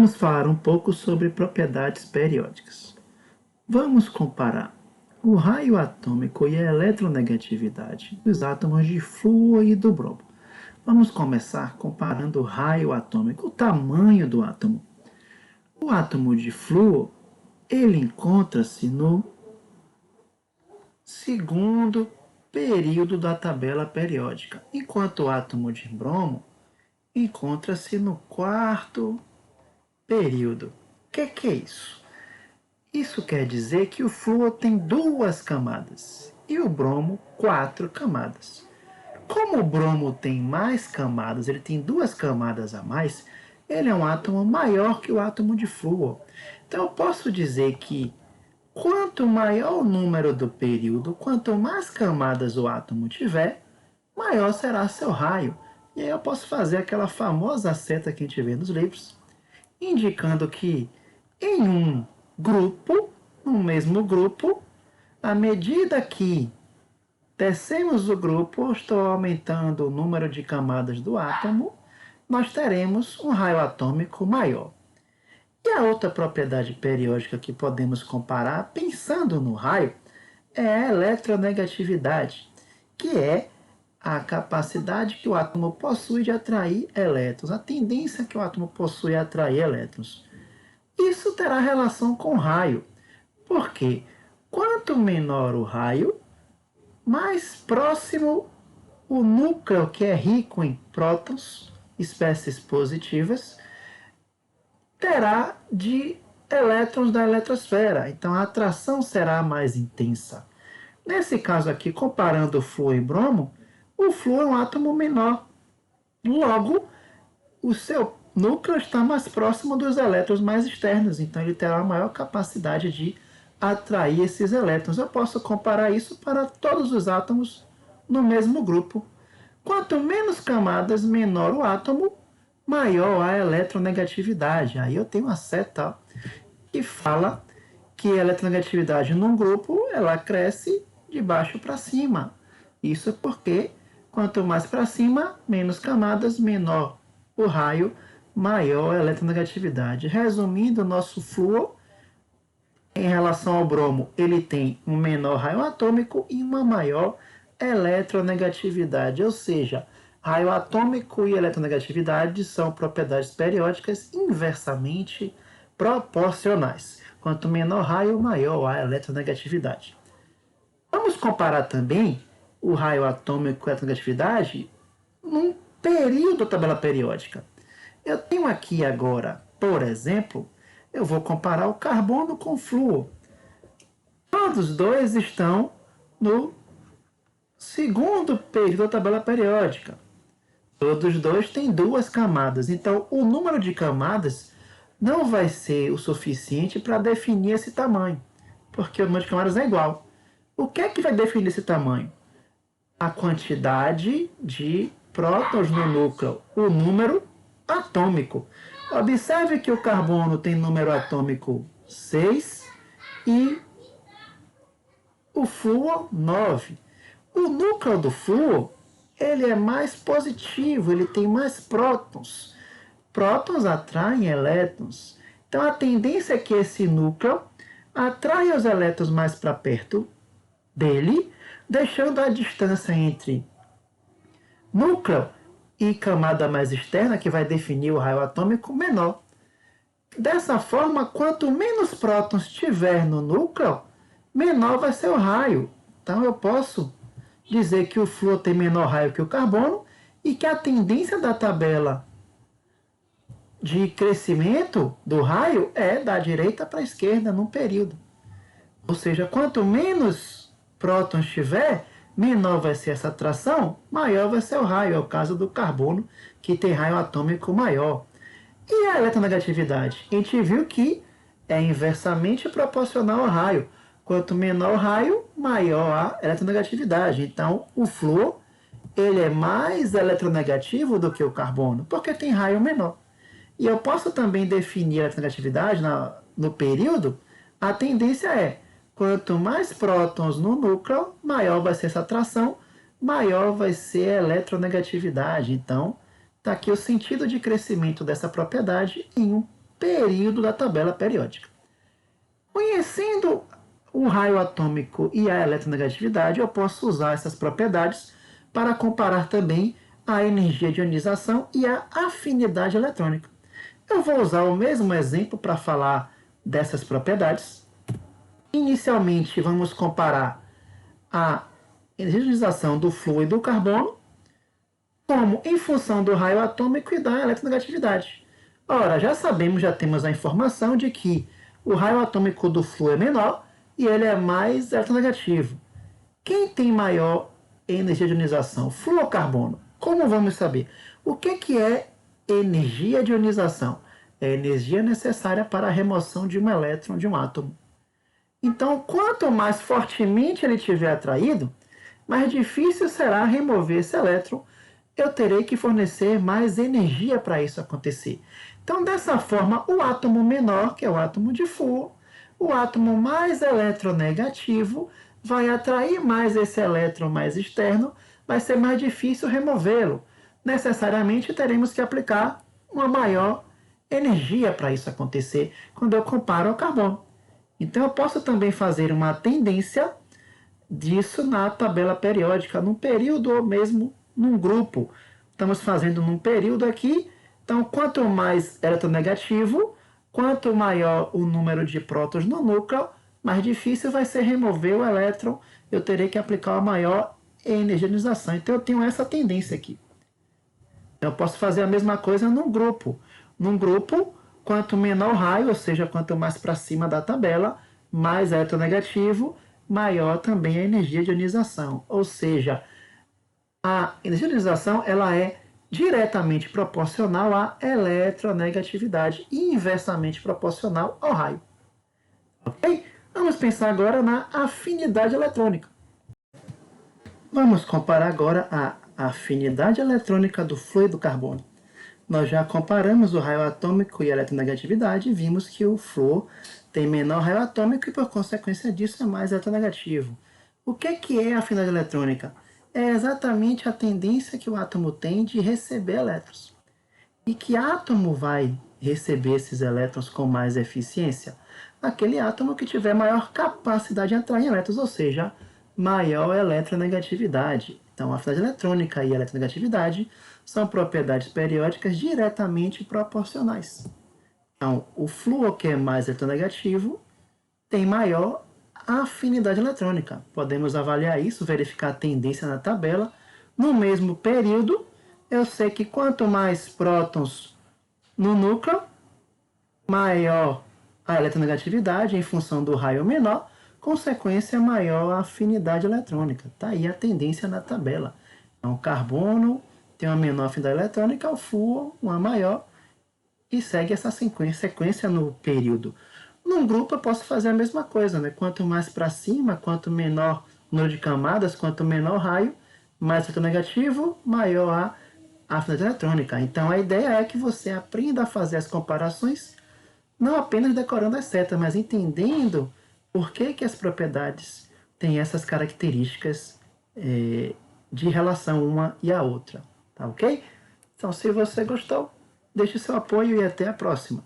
vamos falar um pouco sobre propriedades periódicas. Vamos comparar o raio atômico e a eletronegatividade dos átomos de flúor e do bromo. Vamos começar comparando o raio atômico, o tamanho do átomo. O átomo de flúor, ele encontra-se no segundo período da tabela periódica, enquanto o átomo de bromo encontra-se no quarto período. O que é isso? Isso quer dizer que o flúor tem duas camadas e o bromo quatro camadas. Como o bromo tem mais camadas, ele tem duas camadas a mais, ele é um átomo maior que o átomo de flúor. Então eu posso dizer que quanto maior o número do período, quanto mais camadas o átomo tiver, maior será seu raio. E aí eu posso fazer aquela famosa seta que a gente vê nos livros, indicando que em um grupo, no mesmo grupo, à medida que descemos o grupo, estou aumentando o número de camadas do átomo, nós teremos um raio atômico maior. E a outra propriedade periódica que podemos comparar, pensando no raio, é a eletronegatividade, que é a capacidade que o átomo possui de atrair elétrons, a tendência que o átomo possui a atrair elétrons. Isso terá relação com o raio, porque quanto menor o raio, mais próximo o núcleo, que é rico em prótons, espécies positivas, terá de elétrons da eletrosfera. Então a atração será mais intensa. Nesse caso aqui, comparando o flúor e bromo, o flúor é um átomo menor. Logo, o seu núcleo está mais próximo dos elétrons mais externos, então ele terá maior capacidade de atrair esses elétrons. Eu posso comparar isso para todos os átomos no mesmo grupo. Quanto menos camadas, menor o átomo, maior a eletronegatividade. Aí eu tenho uma seta que fala que a eletronegatividade num grupo ela cresce de baixo para cima. Isso porque quanto mais para cima, menos camadas, menor o raio, maior a eletronegatividade. Resumindo, o nosso flúor, em relação ao bromo, ele tem um menor raio atômico e uma maior eletronegatividade, ou seja, raio atômico e eletronegatividade são propriedades periódicas inversamente proporcionais. Quanto menor raio, maior a eletronegatividade. Vamos comparar também o raio atômico e a eletronegatividade num período da tabela periódica. Eu tenho aqui agora, por exemplo, eu vou comparar o carbono com o flúor. Todos dois estão no segundo período da tabela periódica. Todos dois têm duas camadas, então o número de camadas não vai ser o suficiente para definir esse tamanho, porque o número de camadas é igual. O que é que vai definir esse tamanho? A quantidade de prótons no núcleo, o número atômico. Observe que o carbono tem número atômico 6 e o flúor 9. O núcleo do flúor, ele é mais positivo, ele tem mais prótons. Prótons atraem elétrons. Então a tendência é que esse núcleo atraia os elétrons mais para perto dele, deixando a distância entre núcleo e camada mais externa, que vai definir o raio atômico, menor. Dessa forma, quanto menos prótons tiver no núcleo, menor vai ser o raio. Então eu posso dizer que o flúor tem menor raio que o carbono e que a tendência da tabela de crescimento do raio é da direita para a esquerda num período. Ou seja, quanto menos prótons tiver, menor vai ser essa atração, maior vai ser o raio. É o caso do carbono, que tem raio atômico maior. E a eletronegatividade? A gente viu que é inversamente proporcional ao raio. Quanto menor o raio, maior a eletronegatividade. Então, o flúor ele é mais eletronegativo do que o carbono, porque tem raio menor. E eu posso também definir a eletronegatividade no período. A tendência é, quanto mais prótons no núcleo, maior vai ser essa atração, maior vai ser a eletronegatividade. Então, está aqui o sentido de crescimento dessa propriedade em um período da tabela periódica. Conhecendo o raio atômico e a eletronegatividade, eu posso usar essas propriedades para comparar também a energia de ionização e a afinidade eletrônica. Eu vou usar o mesmo exemplo para falar dessas propriedades. Inicialmente, vamos comparar a energia de ionização do flúor e do carbono, como em função do raio atômico e da eletronegatividade. Ora, já sabemos, já temos a informação de que o raio atômico do flúor é menor e ele é mais eletronegativo. Quem tem maior energia de ionização, flúor ou carbono? Como vamos saber? O que é energia de ionização? É a energia necessária para a remoção de um elétron de um átomo. Então, quanto mais fortemente ele estiver atraído, mais difícil será remover esse elétron. Eu terei que fornecer mais energia para isso acontecer. Então, dessa forma, o átomo menor, que é o átomo de flúor, o átomo mais eletronegativo, vai atrair mais esse elétron mais externo, vai ser mais difícil removê-lo. Necessariamente teremos que aplicar uma maior energia para isso acontecer quando eu comparo ao carbono. Então eu posso também fazer uma tendência disso na tabela periódica, num período ou mesmo num grupo. Estamos fazendo num período aqui, então quanto mais eletronegativo, quanto maior o número de prótons no núcleo, mais difícil vai ser remover o elétron, eu terei que aplicar uma maior energização. Então eu tenho essa tendência aqui. Eu posso fazer a mesma coisa num grupo. Num grupo, quanto menor o raio, ou seja, quanto mais para cima da tabela, mais eletronegativo, maior também a energia de ionização. Ou seja, a energia de ionização ela é diretamente proporcional à eletronegatividade e inversamente proporcional ao raio. Ok? Vamos pensar agora na afinidade eletrônica. Vamos comparar agora a afinidade eletrônica do flúor e do carbono. Nós já comparamos o raio atômico e a eletronegatividade e vimos que o flúor tem menor raio atômico e, por consequência disso, é mais eletronegativo. O que é a afinidade eletrônica? É exatamente a tendência que o átomo tem de receber elétrons. E que átomo vai receber esses elétrons com mais eficiência? Aquele átomo que tiver maior capacidade de atrair elétrons, ou seja, maior eletronegatividade. Então, a afinidade eletrônica e a eletronegatividade são propriedades periódicas diretamente proporcionais. Então, o flúor, que é mais eletronegativo, tem maior afinidade eletrônica. Podemos avaliar isso, verificar a tendência na tabela. No mesmo período, eu sei que quanto mais prótons no núcleo, maior a eletronegatividade em função do raio menor, consequência maior a afinidade eletrônica. Está aí a tendência na tabela. Então, o carbono tem uma menor afinidade eletrônica, o flúor uma maior, e segue essa sequência no período. Num grupo eu posso fazer a mesma coisa, né? Quanto mais para cima, quanto menor o número de camadas, quanto menor o raio, mais eletronegativo, maior a afinidade eletrônica. Então a ideia é que você aprenda a fazer as comparações, não apenas decorando as setas, mas entendendo por que as propriedades têm essas características de relação uma e a outra. Tá ok? Então, se você gostou, deixe seu apoio e até a próxima.